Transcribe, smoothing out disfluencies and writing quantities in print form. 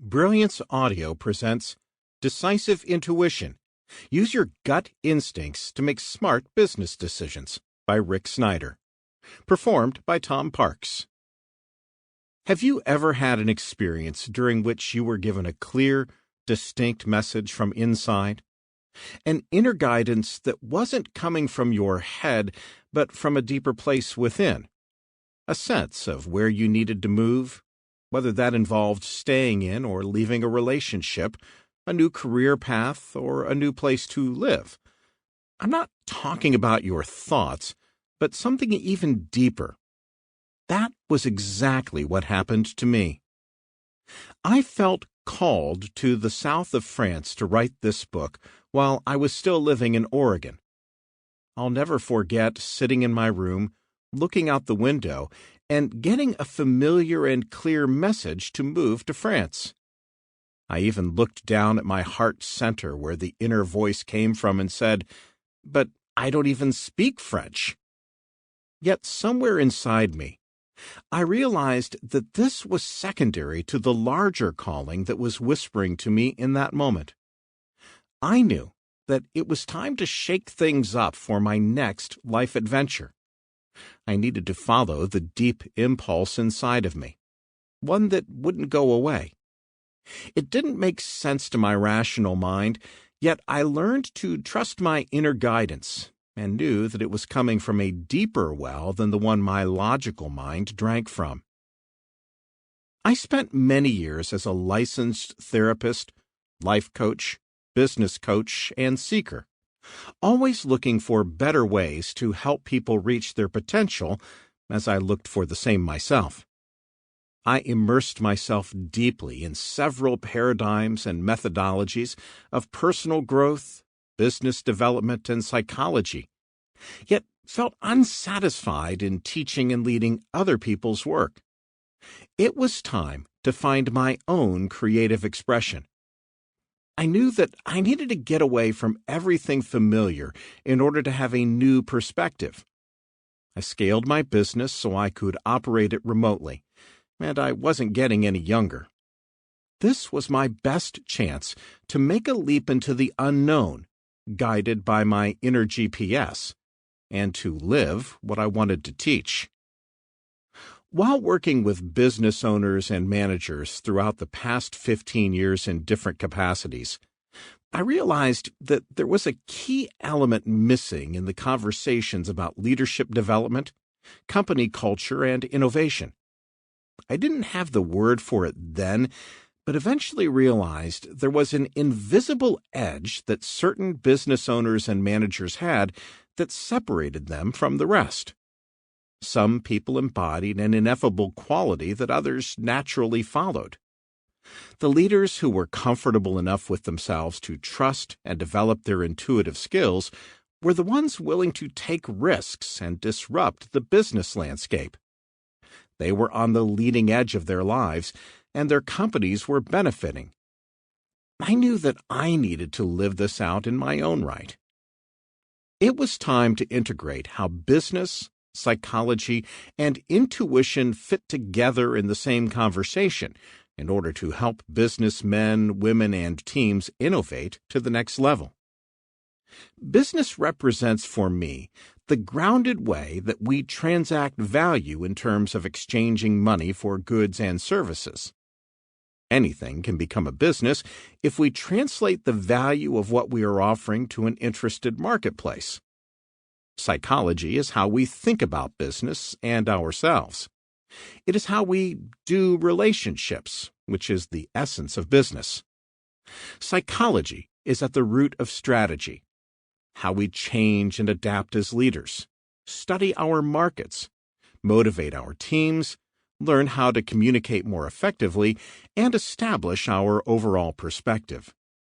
Brilliance Audio presents Decisive Intuition. Use your gut instincts to make smart business decisions by Snyder. Performed by Tom Parks. Have you ever had an experience during which you were given a clear, distinct message from inside? An inner guidance that wasn't coming from your head, but from a deeper place within? A sense of where you needed to move? Whether that involved staying in or leaving a relationship, a new career path, or a new place to live. I'm not talking about your thoughts, but something even deeper. That was exactly what happened to me. I felt called to the south of France to write this book while I was still living in Oregon. I'll never forget sitting in my room, looking out the window, and getting a familiar and clear message to move to France. I even looked down at my heart center where the inner voice came from and said, "But I don't even speak French." Yet somewhere inside me, I realized that this was secondary to the larger calling that was whispering to me in that moment. I knew that it was time to shake things up for my next life adventure. I needed to follow the deep impulse inside of me, one that wouldn't go away. It didn't make sense to my rational mind, yet I learned to trust my inner guidance and knew that it was coming from a deeper well than the one my logical mind drank from. I spent many years as a licensed therapist, life coach, business coach, and seeker, always looking for better ways to help people reach their potential as I looked for the same myself. I immersed myself deeply in several paradigms and methodologies of personal growth, business development, and psychology, yet felt unsatisfied in teaching and leading other people's work. It was time to find my own creative expression. I knew that I needed to get away from everything familiar in order to have a new perspective. I scaled my business so I could operate it remotely, and I wasn't getting any younger. This was my best chance to make a leap into the unknown, guided by my inner GPS, and to live what I wanted to teach. While working with business owners and managers throughout the past 15 years in different capacities, I realized that there was a key element missing in the conversations about leadership development, company culture, and innovation. I didn't have the word for it then, but eventually realized there was an invisible edge that certain business owners and managers had that separated them from the rest. Some people embodied an ineffable quality that others naturally followed. The leaders who were comfortable enough with themselves to trust and develop their intuitive skills were the ones willing to take risks and disrupt the business landscape. They were on the leading edge of their lives, and their companies were benefiting. I knew that I needed to live this out in my own right. It was time to integrate how business, psychology, and intuition fit together in the same conversation in order to help businessmen, women, and teams innovate to the next level. Business represents for me the grounded way that we transact value in terms of exchanging money for goods and services. Anything can become a business if we translate the value of what we are offering to an interested marketplace. Psychology is how we think about business and ourselves. It is how we do relationships, which is the essence of business. Psychology is at the root of strategy, how we change and adapt as leaders, study our markets, motivate our teams, learn how to communicate more effectively, and establish our overall perspective.